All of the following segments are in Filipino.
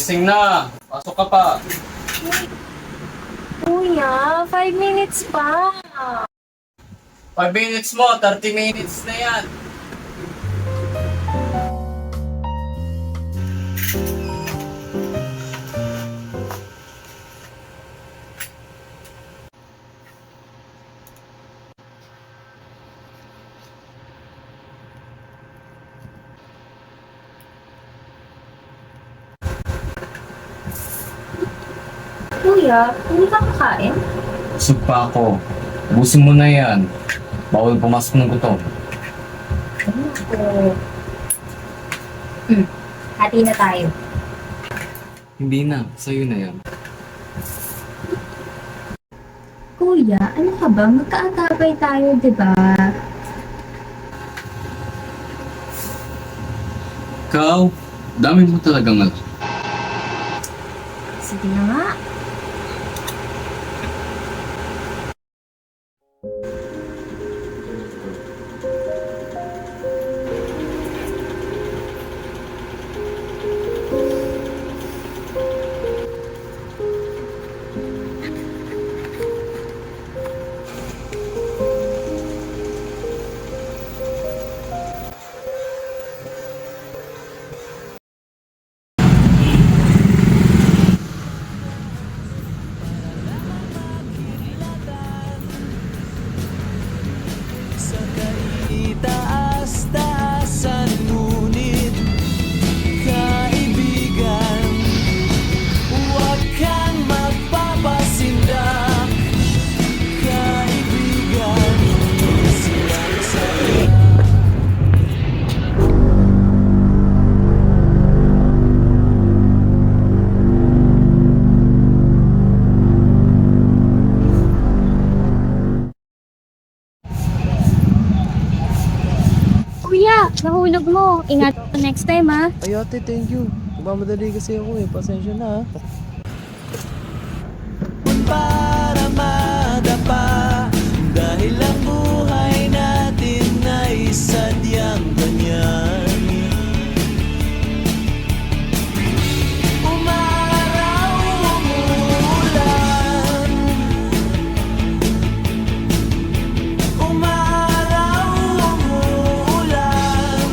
Gising na. Pasok ka pa. Kuya, 5 minutes pa. 5 minutes mo, 30 minutes na yan. Kuya, hindi ka kakain? Busog pa ako. Ubusin mo na yan. Bawal pumasok ng gutom. Ako. Hati na tayo. Hindi na, sa'yo na yan. Kuya, ano ka ba? Magkaagapay tayo, di ba? Ikaw, dami mo talagang alam. Sige na nga. Itaas-taasan ngunit kaibigan, huwag kang magpapasindak. Kaibigan, sila sa Kuya, nahulog mo. Ingat next time, ha? Ay ate, thank you. Nagmamadali kasi ako eh. Pasensya na ha. Para madapa, dahil ang buhay natin ay sadyang ganyan. Umaraw, umuulan. Umaraw, umuulan.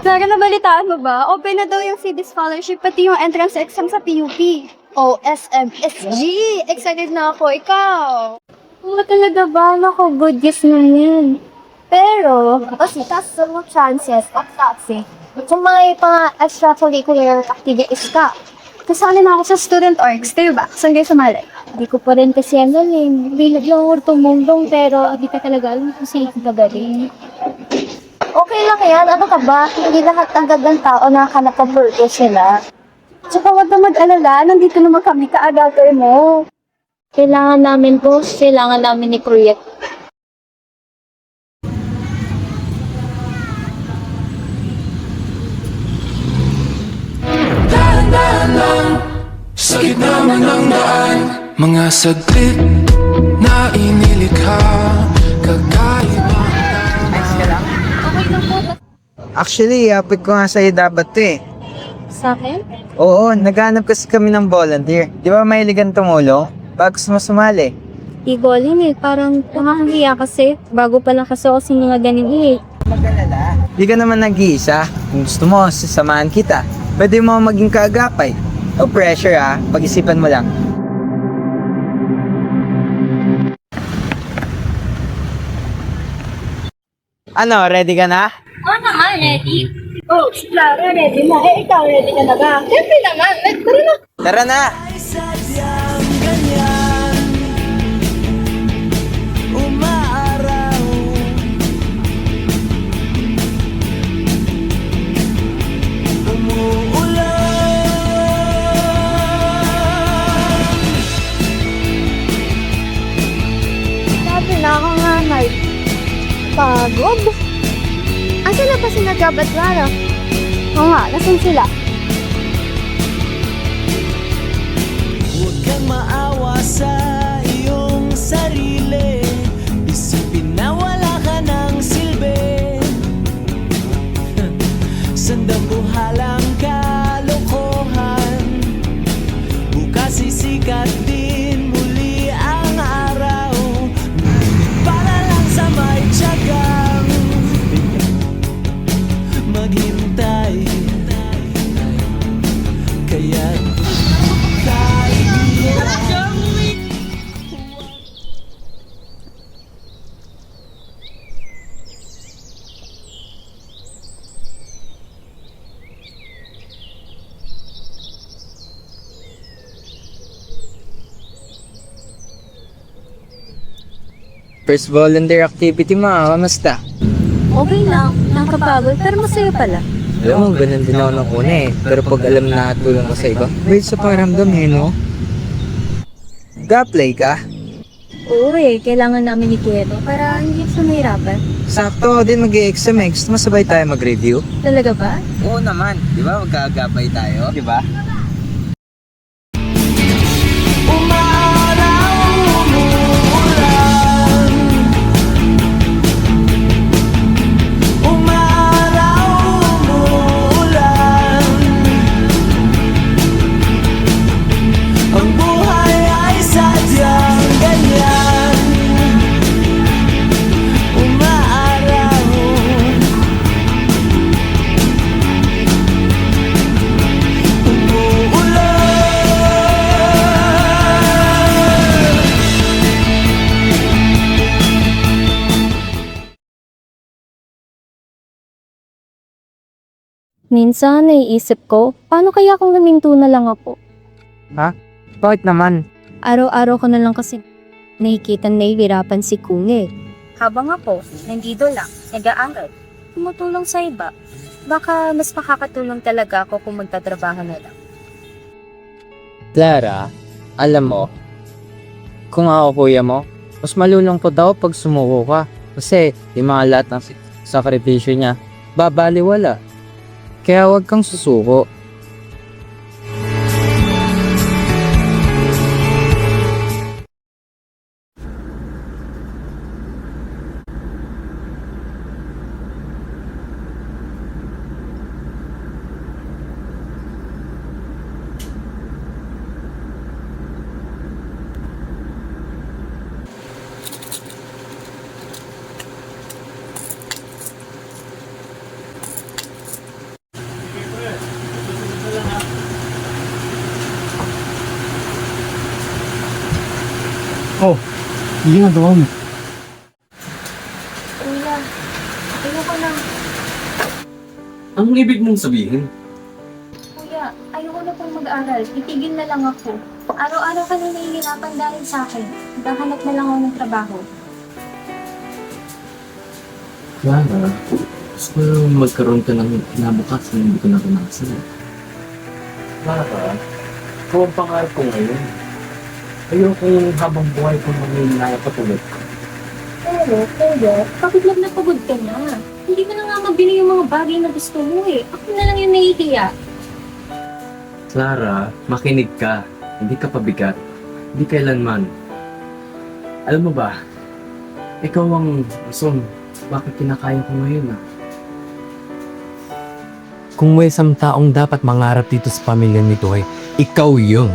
Clara, nabalitaan mo ba? Open na daw yung CD scholarship, pati yung entrance exam sa PUP. O, SMSG! Excited na ako. Ikaw? Oo, talaga ba? Naku, good news na yan. Pero, kasi taas mo chances of taxi. Kung may mga extracurricular activities ka. Kasali na ako sa student orgs, di ba? Saan kayo sumali? Hindi ko pa rin kasi ano eh. Bilag lang ako tumungdong pero hindi ka talaga alam kung sino ka galing. Okay lang yan. Ano ka ba? Hindi lahat ng gagang tao nakakanap ng purpose sila. Tsaka huwag na mag-alala, nandito naman kami ka-adulter mo. Kailangan namin boss. Kailangan namin ni Kuya. Dahan-dahan lang, sa gitna man ng daan, mga saglit na inilikha, kakaiba. Actually, apit ko nga sa'yo dapat to eh. Sa akin? Oo, naghanap kasi kami ng volunteer. Di ba mahiligan tumulong? Pag gusto mo sumali. Igolin eh. Parang nakakahiya kasi. Bago pa lang kasi ako sa mga ganun eh. Mag-alala. Di ka naman nag-iisa. Kung gusto mo, sasamahan kita. Pwede mo maging kaagapay. No pressure ah, pag-isipan mo lang. Ano, ready ka na? Oo naman, ready. Oh, si Clara, ready na. Eh, ikaw, ready ka na ba? Siyempre naman. Tara na. Tara na! Ay sadyang ganyan, umaaraw. Umuulan. Sabi na ako nga, Mike. Pagod. Asan na pa si Nagab at Clara? Oo nga, nasan sila? Huwag kang maawa sa iyong sarili. Isipin na wala ka ng silbi. Sandabuhalang ka Sikat din muli ang araw para lang sa may tiyagang maghintay. Kaya't First volunteer activity mo, kamusta? Okay lang, nakakapagod, pero masaya pala. Alam mo, ganun din ako nung una eh. Pero pag alam na tulong ko sa iba, wait sa paramdam eh, no? Ga-play ka? Oo kailangan namin ni Kieto para hindi siya mahirapan. Sakto, ako din mag-i-exam eh. Gusto mo sabay tayo mag-review? Talaga ba? Oo naman. Di ba? Magkagapay tayo. Di ba? Minsan, naiisip ko, paano kaya kung naminto na lang ako? Bakit naman? Araw-araw ko na lang kasi nakikita na nahihirapan si Kung eh. Habang ako, nandito lang, nag-aaral, tumutulong sa iba. Baka mas makakatulong talaga ako kung magtatrabaho na lang. Clara, alam mo, kung ako kuya mo, mas malulungkot ako pag sumuko ka. Kasi yung mga lahat ng sakripisyo niya, babaliwala. Kaya huwag kang susuko. Oh, hindi nga daw mo. Kuya, ayoko na. Anong ibig mong sabihin? Kuya, ayoko na pong mag-aral. Titigil na lang ako. Araw-araw ka na nahihirapan dahil sa akin. Naghahanap na lang ako ng trabaho. Clara, gusto ko lang magkaroon ka ng kinabukasan na hindi ko naranasan. Clara, ikaw ang pangarap ko ngayon. Ayokong habang buhay ko manginaya patulad ko. Pero, kapag napagod ka na, hindi mo na nga mabili yung mga bagay na gusto mo eh. Ako na lang yung nahihiya. Clara, makinig ka. Hindi ka pabigat. Hindi kailanman. Alam mo ba, ikaw ang rason bakit kinakaya ko ngayon Kung may isang taong dapat mangarap dito sa pamilya nito ay ikaw yun.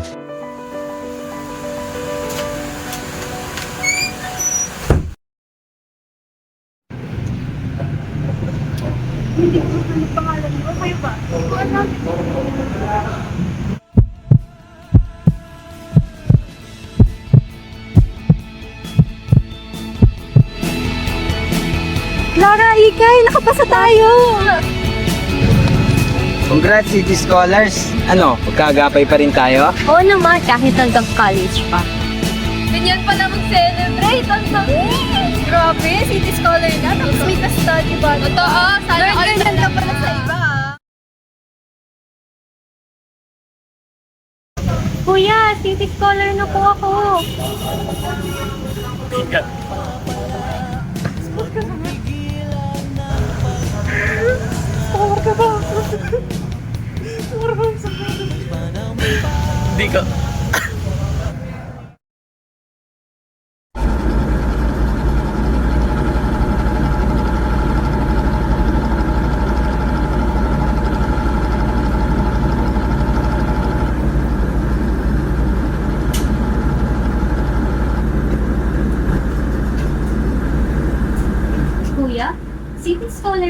Clara, Ikay, nakapasa tayo! Congrats, City Scholars! Ano, magkagapay pa rin tayo? Oo naman, kahit hanggang college pa. Ganyan pala mag-celebrate! Ang grabe, city scholar na, tapos may ka-study ba? Totoo, sana all ganyan ka pala sa iba. Kuya, city scholar na po ako. Hindi ka...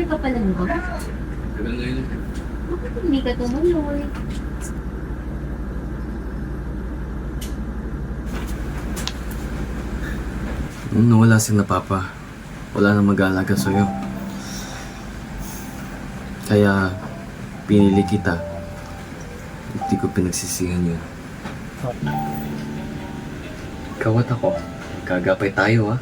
ka pa lang ba? Tagal na yun. Bakit hindi ka tumuloy? Nung nawala si na Papa, wala nang mag-aalaga sa'yo. Kaya, pinili kita. Hindi ko pinagsisihan yun. Ikaw at ako, kagapay tayo ha.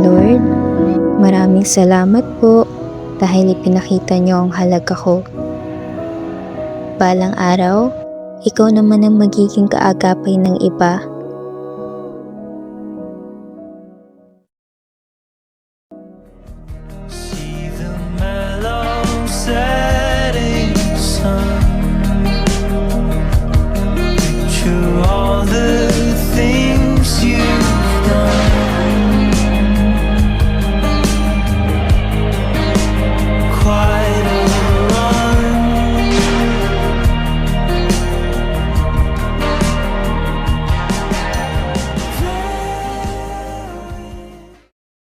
Lord, maraming salamat po dahil ipinakita niyo ang halaga ko. Balang araw, ikaw naman ang magiging kaagapay ng iba